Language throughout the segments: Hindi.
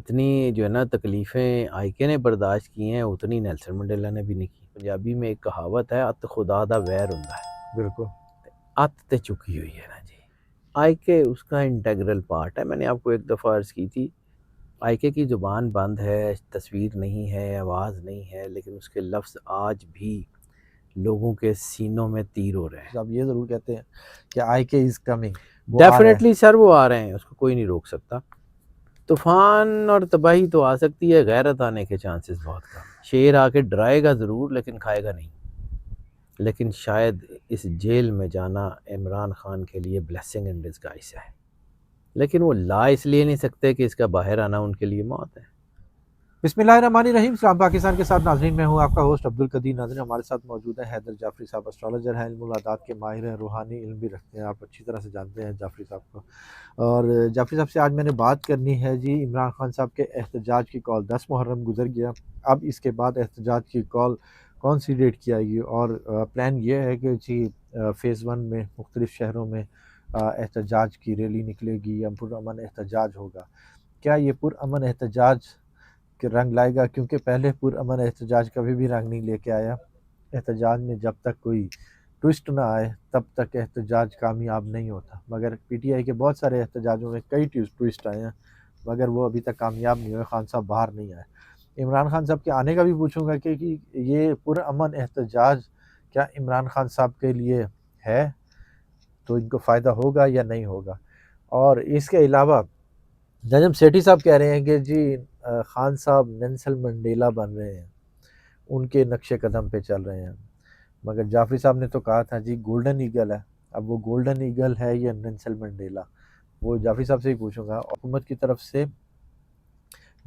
इतनी जो है ना तकलीफ़ें आईके ने बर्दाश्त की हैं उतनी नेल्सन मंडेला ने भी नहीं की। पंजाबी में एक कहावत है, अत खुदा दा वैर हुंदा है। बिल्कुल। अत ते चुकी हुई है ना जी। आईके उसका इंटेग्रल पार्ट है। मैंने आपको एक दफ़ा अर्ज़ की थी, आईके की ज़ुबान बंद है, तस्वीर नहीं है, आवाज़ नहीं है, लेकिन उसके लफ्ज़ आज भी लोगों के सीनों में तीर हो रहे हैं। आप ये ज़रूर कहते हैं कि आईके इज़ कमिंग, वो आ रहा है। डेफ़िनेटली सर वो आ रहे हैं, उसको कोई नहीं रोक सकता। तूफ़ान और तबाही तो आ सकती है, गैरत आने के चांसेस बहुत कम। शेर आके डराएगा ज़रूर लेकिन खाएगा नहीं। लेकिन शायद इस जेल में जाना इमरान खान के लिए ब्लेसिंग इन डिस्गाइज़ है, लेकिन वो ला इसलिए नहीं सकते कि इसका बाहर आना उनके लिए मौत है। बिस्मिल्लाहिर्रहमानिर्रहीम। सलाम पाकिस्तान के साथ नाज़रीन, मैं हूँ आपका होस्ट अब्दुल कदीर। नाज़रीन, हमारे साथ मौजूद है हैदर जाफरी साहब, एस्ट्रोलॉजर हैं, इल्मुल आदात के माहिर हैं, रूहानी इल्म भी रखते हैं। आप अच्छी तरह से जानते हैं जाफरी साहब को। और जाफरी साहब से आज मैंने बात करनी है जी, इमरान खान साहब के एहतजाज की कॉल। 10 मुहर्रम गुजर गया, अब इसके बाद एहतजाज की कॉल कौन सी डेट की आएगी? और प्लान ये है कि जी फ़ेज़ 1 में मुख्तलिफ़ शहरों में एहतजाज की रैली निकलेगी या पुरअमन एहतजाज होगा। क्या ये पुरअमन एहतजाज के रंग लाएगा? क्योंकि पहले पुरअमन एहतजाज कभी भी रंग नहीं लेके आया। एहतजाज में जब तक कोई ट्विस्ट ना आए तब तक एहतजाज कामयाब नहीं होता। मगर पीटीआई के बहुत सारे एहतजाजों में कई ट्विस्ट आए हैं, मगर वो अभी तक कामयाब नहीं हुए। खान साहब बाहर नहीं आए। इमरान खान साहब के आने का भी पूछूंगा कि ये पुरअमन एहतजाज क्या इमरान खान साहब के लिए है, तो इनको फ़ायदा होगा या नहीं होगा। और इसके अलावा नजम सेठी साहब कह रहे हैं कि जी खान साहब नेल्सन मंडेला बन रहे हैं, उनके नक्शे कदम पे चल रहे हैं। मगर जाफरी साहब ने तो कहा था जी गोल्डन ईगल है। अब वो गोल्डन ईगल है या नेल्सन मंडेला, वो जाफरी साहब से ही पूछूंगा। हुकूमत की तरफ से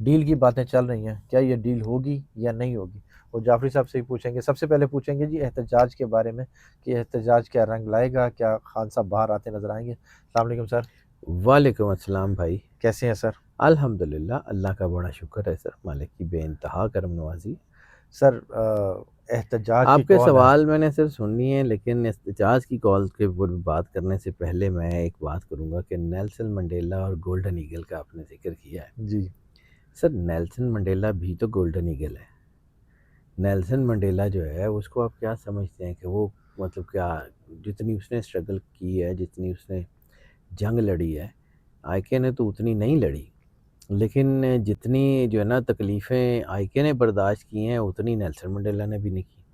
डील की बातें चल रही हैं, क्या ये डील होगी या नहीं होगी, वो जाफरी साहब से ही पूछेंगे। सबसे पहले पूछेंगे जी एहतजाज के बारे में कि एहतजाज क्या रंग लाएगा, क्या खान साहब बाहर आते नजर आएंगे। अस्सलाम वालेकुम सर। वालेकुम अस्सलाम भाई। कैसे हैं सर? अल्हम्दुलिल्लाह, अल्लाह का बड़ा शुक्र है सर, मालिक की बेइंतहा करम नवाजी। सर एहतजाज की आपके कॉल है। सवाल मैंने सिर्फ सुननी है, लेकिन एहतजाज की कॉल के ऊपर बात करने से पहले मैं एक बात करूंगा कि नेल्सन मंडेला और गोल्डन ईगल का आपने जिक्र किया है। जी सर नेल्सन मंडेला भी तो गोल्डन ईगल है। नेल्सन मंडेला जो है उसको आप क्या समझते हैं कि वो मतलब क्या, जितनी उसने स्ट्रगल की है, जितनी उसने जंग लड़ी है, आईके ने तो उतनी नहीं लड़ी। लेकिन जितनी जो है ना तकलीफ़ें आईके ने बर्दाश्त की हैं उतनी नेल्सन मंडेला ने भी नहीं की,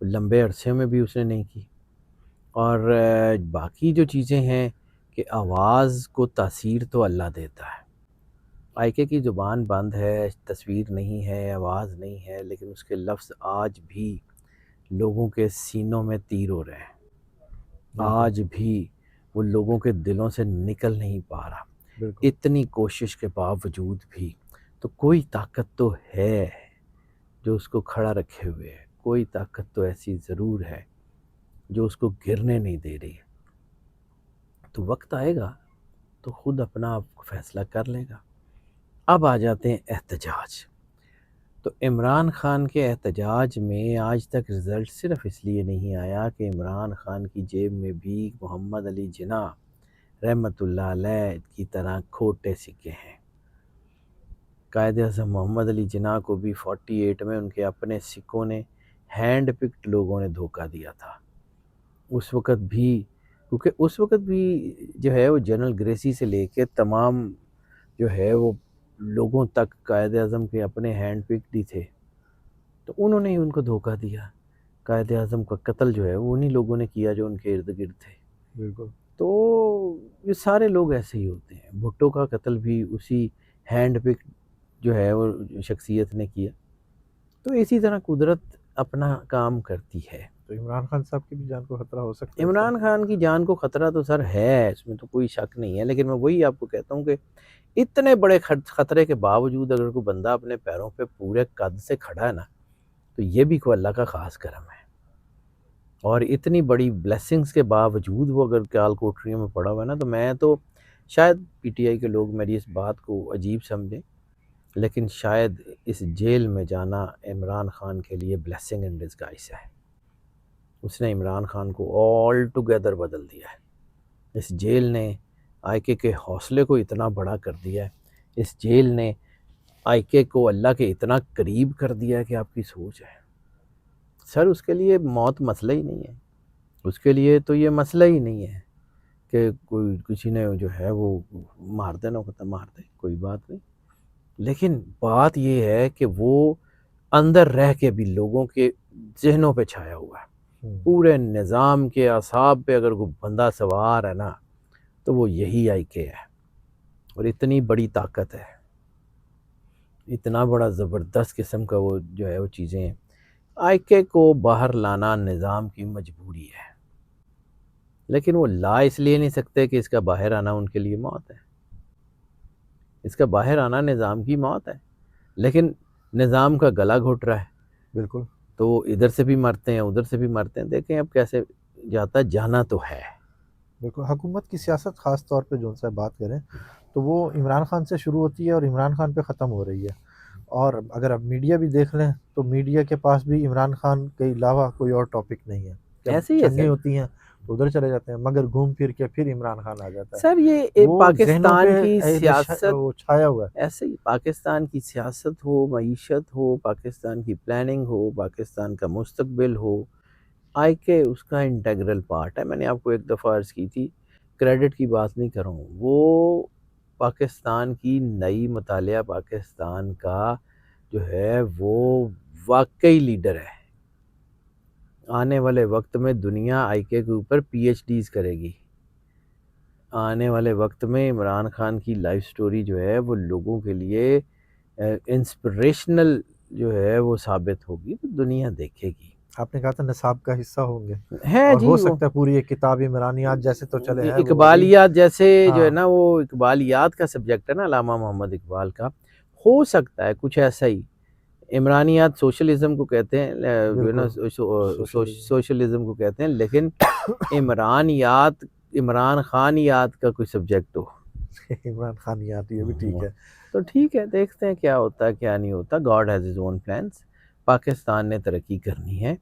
लंबे अरसे में भी उसने नहीं की। और बाकी जो चीज़ें हैं कि आवाज़ को तासीर तो अल्लाह देता है। आईके की ज़ुबान बंद है, तस्वीर नहीं है, आवाज़ नहीं है, लेकिन उसके लफ्ज़ आज भी लोगों के सीनों में तीर हो रहे हैं। बिल्कुल। आज भी वो लोगों के दिलों से निकल नहीं पा रहा। बिल्कुल। इतनी कोशिश के बावजूद भी तो कोई ताकत तो है जो उसको खड़ा रखे हुए है। कोई ताकत तो ऐसी ज़रूर है जो उसको गिरने नहीं दे रही है। तो वक्त आएगा तो खुद अपना आप फैसला कर लेगा। अब आ जाते हैं एहतजाज। तो इमरान खान के एहतजाज में आज तक रिज़ल्ट सिर्फ इसलिए नहीं आया कि इमरान खान की जेब में भी मोहम्मद अली जिन्ना रहमतुल्लाह अलैह की तरह खोटे सिक्के हैं। कायद-ए-आज़म मोहम्मद अली जिन्ना को भी 48 में उनके अपने सिखों ने, हैंड पिक्ड लोगों ने धोखा दिया था। उस वक़्त भी, क्योंकि उस वक़्त भी जो है वो जनरल ग्रेसी से लेके तमाम जो है वो लोगों तक कायद-ए-आज़म के अपने हैंड पिक्ड ही थे। तो उन्होंने ही उनको धोखा दिया। कायद-ए-आज़म का कत्ल जो है वो उन्हीं लोगों ने किया जो उनके इर्द-गिर्द थे। बिल्कुल। तो ये सारे लोग ऐसे ही होते हैं। भुट्टो का कत्ल भी उसी हैंड पिक्ड जो है वो शख्सियत ने किया। तो इसी तरह कुदरत अपना काम करती है। तो इमरान खान साहब की भी जान को खतरा हो सकता है इससे? इमरान खान की जान को ख़तरा तो सर है, इसमें तो कोई शक नहीं है, लेकिन मैं वही आपको कहता हूँ कि इतने बड़े ख़तरे के बावजूद अगर कोई बंदा अपने पैरों पे पूरे कद से खड़ा है ना, तो ये भी कोई अल्लाह का ख़ास करम है। और इतनी बड़ी ब्लेसिंग्स के बावजूद वो अगर काल कोठरियों में पड़ा हुआ है ना, तो मैं तो शायद पीटीआई के लोग मेरी इस बात को अजीब समझें, लेकिन शायद इस जेल में जाना इमरान खान के लिए ब्लेसिंग इन डिस्गाइज़ है। उसने इमरान खान को ऑल टुगेदर बदल दिया है। इस जेल ने आईके के हौसले को इतना बड़ा कर दिया है। इस जेल ने आईके को अल्लाह के इतना करीब कर दिया कि आपकी सोच है सर, उसके लिए मौत मसला ही नहीं है, उसके लिए तो ये मसला ही नहीं है कि कोई किसी ने जो है वो मार देना होता मार दे, कोई बात नहीं। लेकिन बात ये है कि वो अंदर रह के भी लोगों के जहनों पे छाया हुआ है, पूरे निज़ाम के असाब पे अगर कोई बंदा सवार है ना तो वो यही आईके है। और इतनी बड़ी ताकत है, इतना बड़ा ज़बरदस्त किस्म का वो जो है वो चीज़ें हैं। आईके को बाहर लाना निज़ाम की मजबूरी है, लेकिन वो ला इसलिए नहीं सकते कि इसका बाहर आना उनके लिए मौत है। इसका बाहर आना निज़ाम की मौत है, लेकिन निज़ाम का गला घुट रहा है। बिल्कुल। तो इधर से भी मरते हैं, उधर से भी मरते हैं, देखें अब कैसे जाता, जाना तो है। बिल्कुल, हुकूमत की सियासत ख़ास तौर पे जो उनसे बात करें तो वो इमरान खान से शुरू होती है और इमरान खान पे ख़त्म हो रही है। और अगर आप मीडिया भी देख लें तो मीडिया के पास भी इमरान खान के अलावा कोई और टॉपिक नहीं है। जब ऐसे ही है जंगें सर। होती हैं तो उधर चले जाते हैं, मगर घूम फिर के फिर इमरान खान आ जाता है। सर ये वो ज़हनों पे पाकिस्तान की सियासत, वो छाया हुआ है। ऐसे ही पाकिस्तान की सियासत हो, मईशत हो, पाकिस्तान की प्लानिंग हो, पाकिस्तान का मुस्तकबिल हो, आईके उसका इंटेग्रल पार्ट है। मैंने आपको एक दफ़ा अर्ज़ की थी, क्रेडिट की बात नहीं कर रहा हूँ, वो पाकिस्तान की नई मुतालिया पाकिस्तान का जो है वो वाकई लीडर है। आने वाले वक्त में दुनिया आईके के ऊपर पीएचडीज करेगी। आने वाले वक्त में इमरान खान की लाइफ स्टोरी जो है वो लोगों के लिए इंस्पिरेशनल जो है वो साबित होगी, तो दुनिया देखेगी। आपने कहा था निसाब का हिस्सा होंगे है और जी हो वो सकता है पूरी एक किताब इमरानियात जैसे तो चले हैं वो अभी। इकबालियात जैसे जो है हाँ, ना, वो इकबालियात का सब्जेक्ट है ना अल्लामा मोहम्मद इकबाल का, हो सकता है कुछ ऐसा ही। इमरानियात सोशलिज्म को कहते हैं, जो है ना बिल्कुल, सोशलिज़्म। सोशलिज्म को कहते हैं, लेकिन इमरानियात इमरान खानियात का कोई सब्जेक्ट हो। इमरान खान ही आती है, भी ठीक है। तो ठीक है, देखते हैं क्या होता है क्या नहीं होता। God has his own plans. Pakistan ने तरक्की करनी है,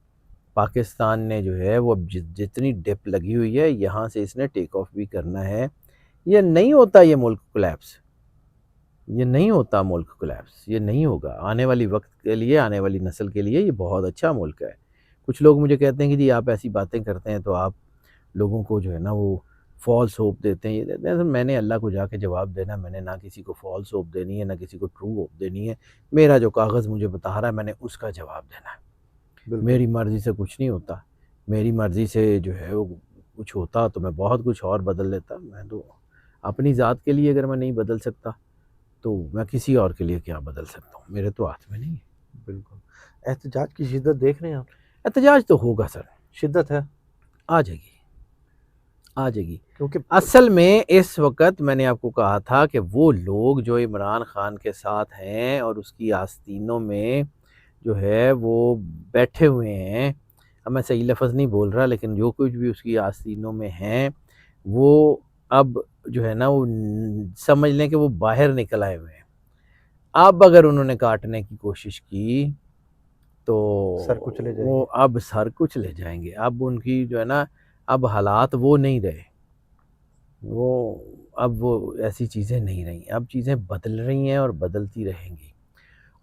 पाकिस्तान ने जो है वो अब जितनी डिप लगी हुई है यहाँ से इसने टेक ऑफ भी करना है। ये नहीं होता, ये मुल्क कोलैप्स, ये नहीं होता मुल्क कोलैप्स, ये नहीं होगा। आने वाली वक्त के लिए, आने वाली नस्ल के लिए ये बहुत अच्छा मुल्क है। कुछ लोग मुझे कहते हैं कि जी आप ऐसी बातें करते हैं तो आप लोगों को जो है ना वो फॉल्स होप देते हैं, ये देते हैं। तो मैंने अल्लाह को जाके जवाब देना, मैंने ना किसी को फॉल्स होप देनी है, ना किसी को ट्रू होप देनी है। मेरा जो कागज़ मुझे बता रहा है मैंने उसका जवाब देना है। बिल्कुल। मेरी मर्ज़ी से कुछ नहीं होता। मेरी मर्ज़ी से जो है वो कुछ होता तो मैं बहुत कुछ और बदल लेता। मैं तो अपनी ज़ात के लिए अगर मैं नहीं बदल सकता तो मैं किसी और के लिए क्या बदल सकता हूँ, मेरे तो हाथ में नहीं है। बिल्कुल, एहतजाज की शिद्दत देख रहे हैं आप? एहतजाज तो होगा सर, शिद्दत है, आ जाएगी, आ जाएगी। क्योंकि असल में इस वक़्त मैंने आपको कहा था कि वो लोग जो इमरान खान के साथ हैं और उसकी आस्तीनों में जो है वो बैठे हुए हैं, अब मैं सही लफ़्ज़ नहीं बोल रहा, लेकिन जो कुछ भी उसकी आस्तीनों में हैं, वो अब जो है ना वो समझ लें कि वो बाहर निकल आए हुए हैं। अब अगर उन्होंने काटने की कोशिश की तो सर कुचले वो जाएँगे। अब सर कुछ ले जाएँगे। अब उनकी जो है ना, अब हालात वो नहीं रहे। वो अब वो ऐसी चीज़ें नहीं रहीं, अब चीज़ें बदल रही हैं और बदलती रहेंगी।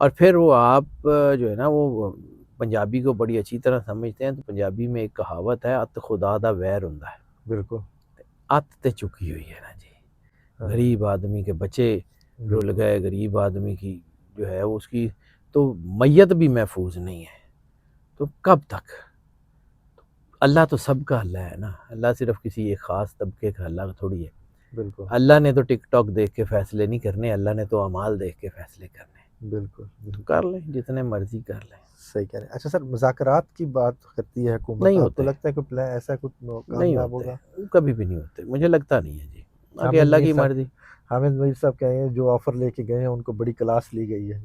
और फिर वो आप जो है ना वो पंजाबी को बड़ी अच्छी तरह समझते हैं, तो पंजाबी में एक कहावत है, अत खुदा दा वैर हुंदा है। बिल्कुल। अत ते चुकी हुई है ना जी। हाँ, गरीब आदमी के बच्चे रुल बिल्कुल, गए, गरीब आदमी की जो है वो उसकी तो मैयत भी महफूज नहीं है। तो कब तक? अल्लाह तो सबका अल्लाह है ना, अल्लाह सिर्फ किसी एक ख़ास तबके का अल्लाह थोड़ी है। बिल्कुल, अल्लाह ने तो टिकटॉक देख के फ़ैसले नहीं करने, अल्लाह ने तो अमाल देख के फ़ैसले करने। बिल्कुल, तो बिल्कुल। कर लें, जितने मर्ज़ी कर लें। सही कह रहे हैं। अच्छा सर, मुज़ाकरात की बात करती है हुकूमत, नहीं आपको होते, लगता है कोई प्लान ऐसा कुछ नहीं कामयाब होते, होगा? कभी भी नहीं होते, मुझे लगता नहीं है जी। बाकी हामिद अल्लाह मीर की साहब मर्ज़ी। हामिद मीर साहब कह रहे हैं जो ऑफ़र लेके गए हैं उनको बड़ी क्लास ली गई है।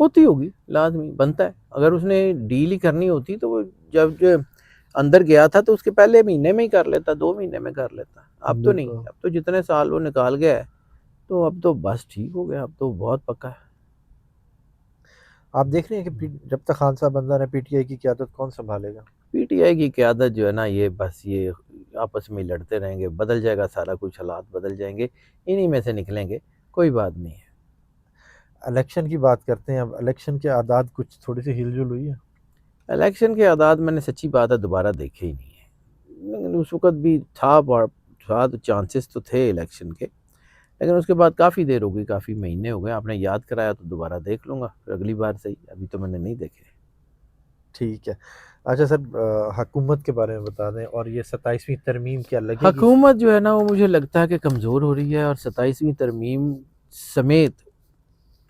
होती होगी, लाज़मी बनता है। अगर उसने डील ही करनी होती तो वो जब जो अंदर गया था तो उसके पहले महीने में ही कर लेता, 2 महीने में कर लेता। अब तो नहीं, बिल्कुल। अब तो जितने साल वो निकाल गया है, तो अब तो बस ठीक हो गया, अब तो बहुत पक्का है। आप देख रहे हैं कि जब तक खान साहब अंदर है पीटीआई की क़यादत कौन सँभालेगा? पीटीआई की क़यादत जो है ना, ये बस ये आपस में लड़ते रहेंगे, बदल जाएगा सारा कुछ, हालात बदल जाएँगे, इन्हीं में से निकलेंगे, कोई बात नहीं है। इलेक्शन की बात करते हैं, अब इलेक्शन के आदात कुछ थोड़ी सी हिलजुल हुई है? इलेक्शन के आदात मैंने सच्ची बात है दोबारा देखे ही नहीं है, लेकिन उस वक़्त भी था तो चांसेस तो थे इलेक्शन के, लेकिन उसके बाद काफ़ी देर हो गई, काफ़ी महीने हो गए। आपने याद कराया तो दोबारा देख लूँगा, फिर अगली बार सही, अभी तो मैंने नहीं देखे। ठीक है। अच्छा सर, हुकूमत के बारे में बता दें, और ये 27वीं तरमीम क्या लगेगी? हुकूमत जो है ना वो मुझे लगता है कि कमज़ोर हो रही है, और 27वीं तरमीम समेत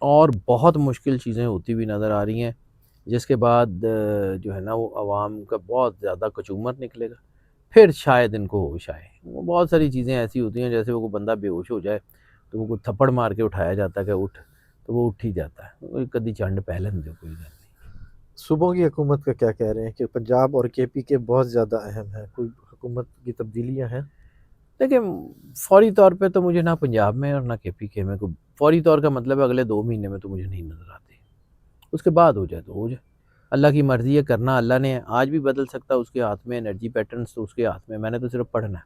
और बहुत मुश्किल चीज़ें होती हुई नज़र आ रही हैं, जिसके बाद जो है ना वो आवाम का बहुत ज़्यादा कचूमर निकलेगा, फिर शायद इनको होश आए। वो बहुत सारी चीज़ें ऐसी होती हैं, जैसे वो कोई बंदा बेहोश हो जाए तो वो कोई थप्पड़ मार के उठाया जाता है कि उठ, तो वो उठ ही जाता है। कोई कदी चंड पहलन दो, कोई गल नहीं। सूबों की हुकूमत का क्या कह रहे हैं कि पंजाब और केपी के बहुत ज़्यादा अहम है, कोई हुकूमत की तब्दीलियाँ हैं? देखिए, फौरी तौर पे तो मुझे ना पंजाब में और ना केपीके में कोई फौरी तौर का मतलब है अगले 2 महीने में तो मुझे नहीं नज़र आती। उसके बाद हो जाए तो हो जाए। अल्लाह की मर्ज़ी है, करना अल्लाह ने है। आज भी बदल सकता है, उसके हाथ में एनर्जी पैटर्न्स तो उसके हाथ में, मैंने तो सिर्फ़ पढ़ना है।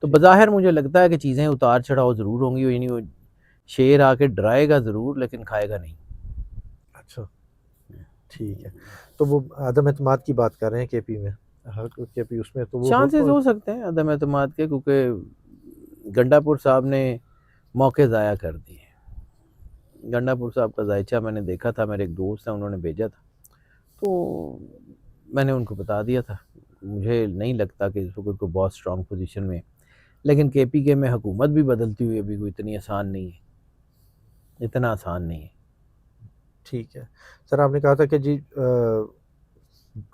तो ठीक। बज़ाहिर मुझे लगता है कि चीज़ें उतार-चढ़ाव ज़रूर होंगी, यानी वो शेर आके डराएगा ज़रूर लेकिन खाएगा नहीं। अच्छा, ठीक है। तो वो अदम एतमाद की बात कर रहे हैं केपी में, हाँ, केपी उसमें तो वो चांसेस हो हो सकते हैं अदम एतमाद के, क्योंकि गंडापुर साहब ने मौके ज़ाया कर दिए। गंडापुर साहब का जायचा मैंने देखा था, मेरे एक दोस्त हैं उन्होंने भेजा था, तो मैंने उनको बता दिया था। मुझे नहीं लगता कि इस वक़्त कोई बहुत स्ट्रॉन्ग पोज़ीशन में है, लेकिन केपीके में हुकूमत भी बदलती हुई अभी कोई इतनी आसान नहीं है, इतना आसान नहीं है। ठीक है। सर आपने कहा था कि जी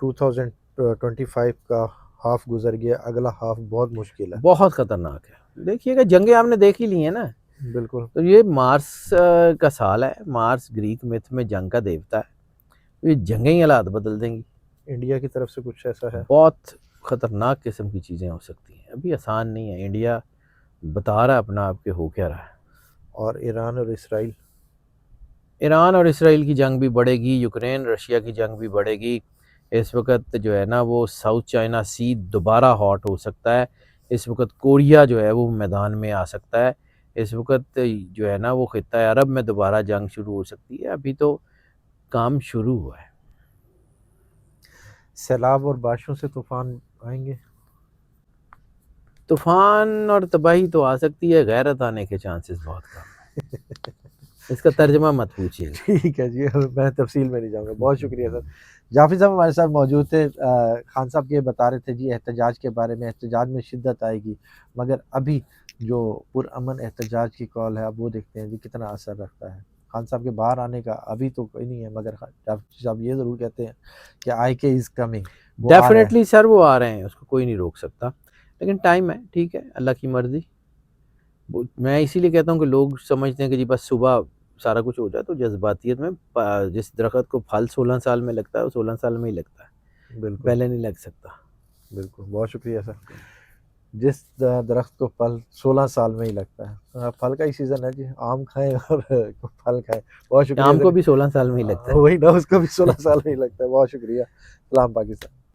2025 का हाफ गुजर गया, अगला हाफ बहुत मुश्किल है। बहुत ख़तरनाक है। देखिएगा जंगें आपने देख ही ली हैं ना, बिल्कुल। तो ये मार्स का साल है, मार्स ग्रीक मिथ में जंग का देवता है, तो ये जंगें ही हालात बदल देंगी। इंडिया की तरफ से कुछ ऐसा है? बहुत ख़तरनाक किस्म की चीज़ें हो सकती हैं, अभी आसान नहीं है। इंडिया बता रहा है अपना आप कि हो क्या रहा है। और ईरान और इसराइल? ईरान और इसराइल की जंग भी बढ़ेगी, यूक्रेन रशिया की जंग भी बढ़ेगी। इस वक्त जो है ना वो साउथ चाइना सी दोबारा हॉट हो सकता है। इस वक्त कोरिया जो है वो मैदान में आ सकता है। इस वक्त जो है ना वो खित्ता अरब में दोबारा जंग शुरू हो सकती है, अभी तो काम शुरू हुआ है। सैलाब और बारिशों से तूफान आएंगे? तूफान और तबाही तो आ सकती है, गैरत आने के चांसेस बहुत कम है। इसका तर्जमा मत पूछिएगा। ठीक है जी, अब मैं तफसील में नहीं जाऊँगा। बहुत शुक्रिया सर। जाफ़ी साहब हमारे साथ मौजूद थे। खान साहब ये बता रहे थे जी एहतजाज के बारे में, एहतजाज में शिद्दत आएगी, मगर अभी जो पुरअमन एहतजाज की कॉल है, अब वो देखते हैं जी कितना असर रखता है। खान साहब के बाहर आने का अभी तो कोई नहीं है, मगर जाफ़ी साहब ये ज़रूर कहते हैं कि IK इज़ कमिंग, वो आ रहा है। डेफिनेटली सर वो आ रहे हैं, उसको कोई नहीं रोक सकता, लेकिन टाइम है, ठीक है, अल्लाह की मर्ज़ी। मैं इसीलिए कहता हूँ कि लोग समझते हैं कि जी बस सुबह सारा कुछ हो जाए, तो जज्बातियत में जिस दरख्त को फल 16 साल में लगता है वो 16 साल में ही लगता है, बिल्कुल, पहले नहीं लग सकता। बिल्कुल, बहुत शुक्रिया सर। जिस दरख्त को फल 16 साल में ही लगता है, फल का ही सीज़न है जी, आम खाएँ और फल खाएँ। बहुत शुक्रिया आम को सर। भी 16 साल में ही लगता है। वही ना, उसको भी 16 साल में ही लगता है। बहुत शुक्रिया। सलाम पाकिस्तान।